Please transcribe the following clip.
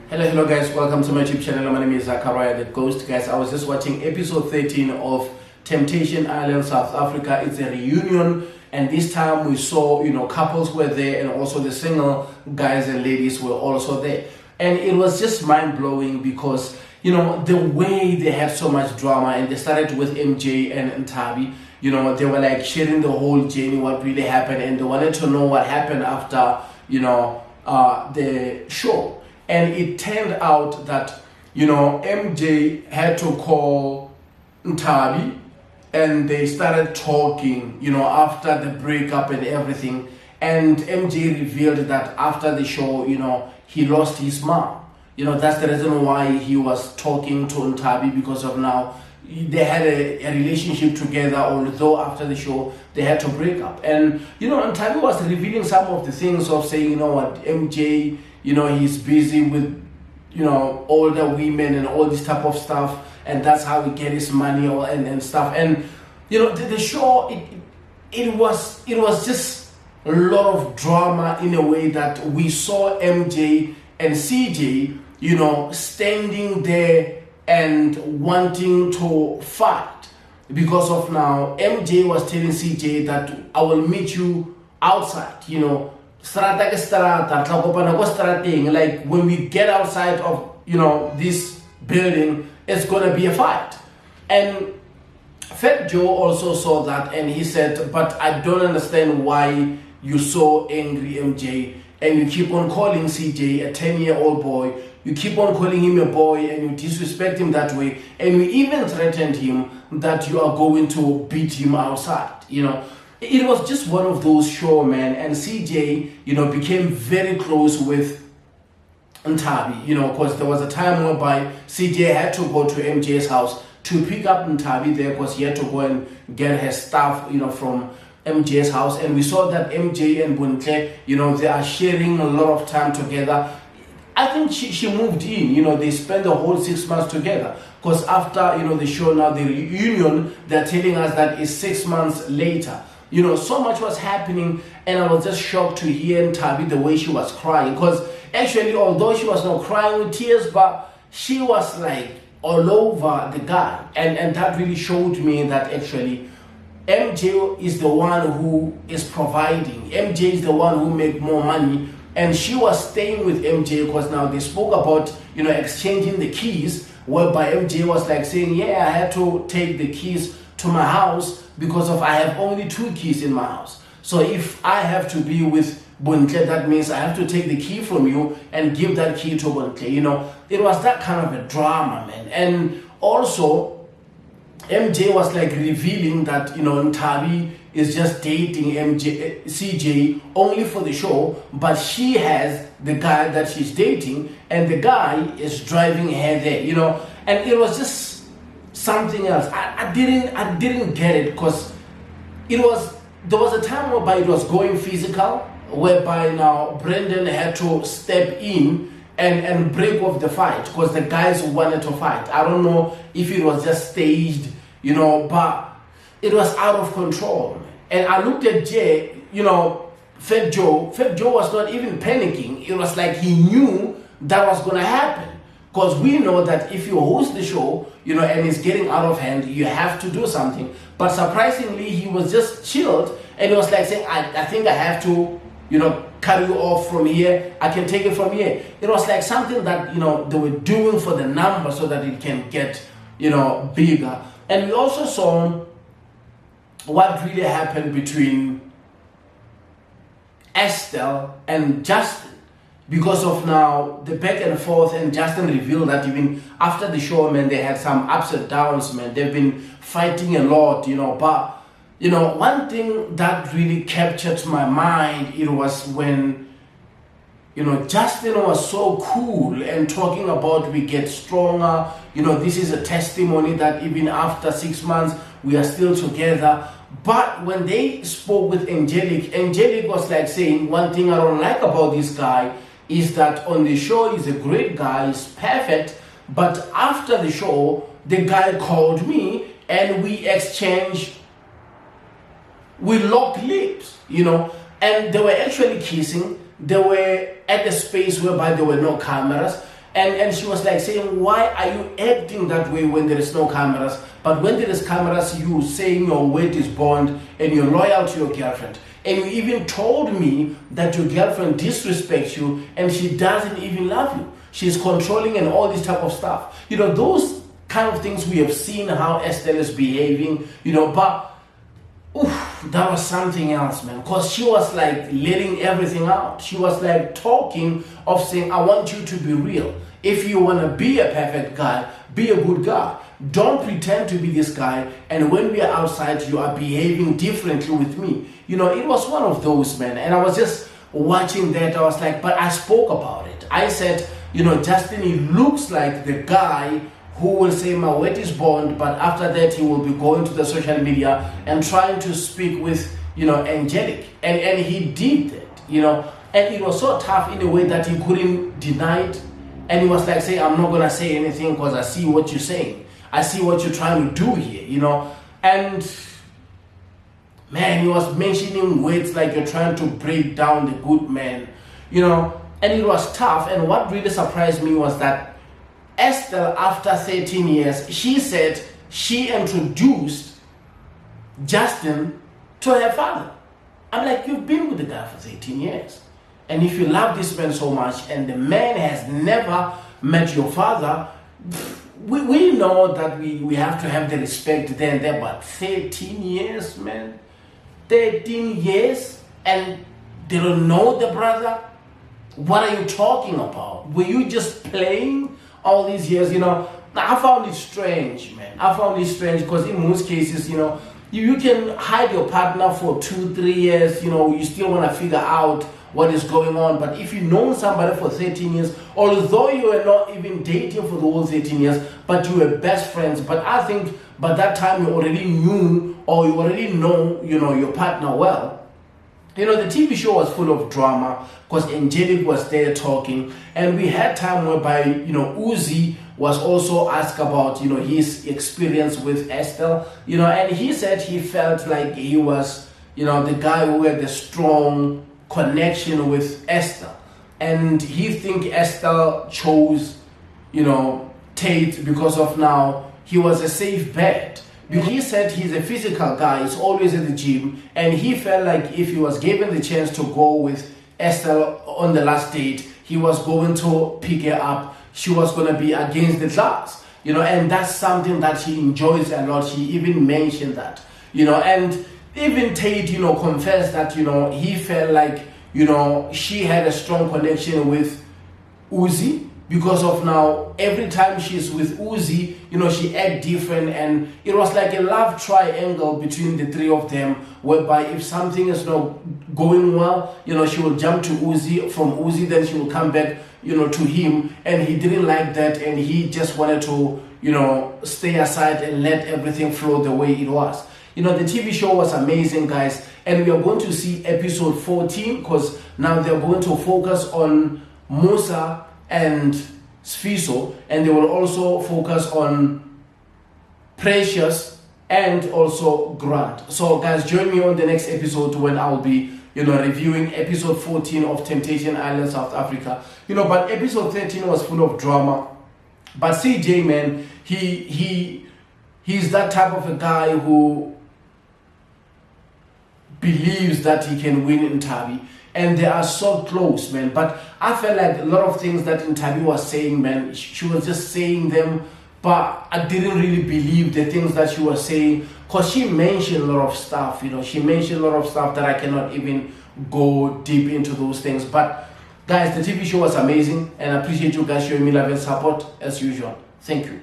Hello guys, welcome to my YouTube channel. My name is Zachariah the Ghost. Guys, I was just watching episode 13 of Temptation Island South Africa. It's a reunion, and this time we saw, couples were there, and also the single guys and ladies were also there. And it was just mind-blowing because, the way they had so much drama, and they started with MJ and nthabi. They were like sharing the whole journey, what really happened, and they wanted to know what happened after, the show. And it turned out that, MJ had to call nthabi, and they started talking, after the breakup and everything. And MJ revealed that after the show, he lost his mom. That's the reason why he was talking to nthabi, because of now they had a relationship together, although after the show they had to break up. And nthabi was revealing some of the things of saying, MJ, he's busy with older women and all this type of stuff, and that's how he get his money and stuff. And the show, it was just a lot of drama, in a way that we saw MJ and CJ standing there and wanting to fight, because of now MJ was telling CJ that I will meet you outside, strata ke strata, tla kopana ko strateng, like when we get outside of this building, it's gonna be a fight. And phatjoe also saw that, and he said, but I don't understand why you're so angry, MJ, and you keep on calling CJ a 10-year-old boy. You keep on calling him a boy, and you disrespect him that way, and you even threatened him that you are going to beat him outside. It was just one of those shows, man. And CJ, became very close with nthabi, because there was a time whereby CJ had to go to MJ's house to pick up nthabi there, because he had to go and get her stuff, from MJ's house. And we saw that MJ and Bontle, they are sharing a lot of time together. I think she moved in, they spent the whole 6 months together, because after, the show, now the reunion, they're telling us that it's 6 months later. So much was happening, and I was just shocked to hear nthabi the way she was crying, because actually, although she was not crying with tears, but she was like all over the guy, and that really showed me that actually MJ is the one who is providing. MJ is the one who make more money, and she was staying with MJ because now they spoke about exchanging the keys, whereby MJ was like saying, yeah, I had to take the keys to my house because I have only 2 keys in my house. So if I have to be with Bontle, that means I have to take the key from you and give that key to Bontle. It was that kind of a drama, man. And also MJ was like revealing that nthabi is just dating CJ only for the show, but she has the guy that she's dating, and the guy is driving her there, and it was just something else. I didn't get it, because there was a time whereby it was going physical, whereby now Brendan had to step in and break off the fight, because the guys wanted to fight. I don't know if it was just staged, but it was out of control. And I looked at Jay, phatjoe was not even panicking. It was like he knew that was going to happen. Because we know that if you host the show, and it's getting out of hand, you have to do something. But surprisingly, he was just chilled, and he was like saying, I think I have to, cut you off from here. I can take it from here. It was like something that, they were doing for the number so that it can get, bigger. And we also saw what really happened between Estelle and Justin, because of now the back and forth. And Justin revealed that even after the show, man, they had some ups and downs, man. They've been fighting a lot, but one thing that really captured my mind, it was when Justin was so cool and talking about we get stronger, this is a testimony that even after 6 months we are still together. But when they spoke with Angelic was like saying, one thing I don't like about this guy is that on the show he's a great guy, he's perfect, but after the show the guy called me and we exchanged, we locked lips, and they were actually kissing. They were at a space whereby there were no cameras, And she was like saying, why are you acting that way when there is no cameras? But when there is cameras, you saying your word is bond and you're loyal to your girlfriend. And you even told me that your girlfriend disrespects you and she doesn't even love you. She's controlling and all this type of stuff. You know, those kind of things we have seen how Estelle is behaving, you know, but oof, that was something else, man. Because she was like letting everything out. She was like talking of saying, I want you to be real. If you want to be a perfect guy, be a good guy. Don't pretend to be this guy. And when we are outside, you are behaving differently with me. You know, it was one of those, man. And I was just watching that. I was like, but I spoke about it. I said, you know, Justin, he looks like the guy who will say my word is bond, but after that he will be going to the social media and trying to speak with, you know, Angelic. And he did that, you know. And it was so tough in a way that he couldn't deny it. And he was like saying, I'm not going to say anything because I see what you're saying. I see what you're trying to do here, you know. And man, he was mentioning words like you're trying to break down the good man, you know. And it was tough. And what really surprised me was that Estelle, after 13 years, she said she introduced Justin to her father. I'm like, you've been with the guy for 13 years. And if you love this man so much and the man has never met your father, we know that we have to have the respect there and there, but 13 years, man, 13 years, and they don't know the brother? What are you talking about? Were you just playing all these years? You know, I found it strange, man. I found it strange because in most cases, you know, you can hide your partner for 2-3 years, you know, you still want to figure out what is going on. But if you've known somebody for 13 years, although you were not even dating for the whole 13 years, but you were best friends, but I think by that time you already knew or you already know, you know, your partner well. You know, the TV show was full of drama because Angelic was there talking, and we had time whereby, you know, Uzi was also asked about, you know, his experience with Estelle, you know, and he said he felt like he was, you know, the guy who had the strong connection with Estelle, and he think Estelle chose, you know, Tate because of now he was a safe bet. He said he's a physical guy, he's always at the gym, and he felt like if he was given the chance to go with Estelle on the last date, he was going to pick her up. She was going to be against the class, you know, and that's something that he enjoys a lot. He even mentioned that, you know, and even Tate, you know, confessed that, you know, he felt like, you know, she had a strong connection with Uzi. Because of now, every time she's with Uzi, you know, she act different, and it was like a love triangle between the three of them, whereby if something is not going well, you know, she will jump to Uzi, from Uzi, then she will come back, you know, to him, and he didn't like that, and he just wanted to, you know, stay aside and let everything flow the way it was. You know, the TV show was amazing, guys, and we are going to see episode 14, because now they're going to focus on Musa and Sfiso, and they will also focus on Precious and also Grant. So guys, join me on the next episode when I'll be, you know, reviewing episode 14 of Temptation Island, South Africa. You know, but episode 13 was full of drama. But CJ, man, he's that type of a guy who believes that he can win nthabi. And they are so close, man. But I felt like a lot of things that nthabi was saying, man, she was just saying them, but I didn't really believe the things that she was saying, because she mentioned a lot of stuff, you know. She mentioned a lot of stuff that I cannot even go deep into those things. But guys, the TV show was amazing, and I appreciate you guys showing me love and support as usual. Thank you.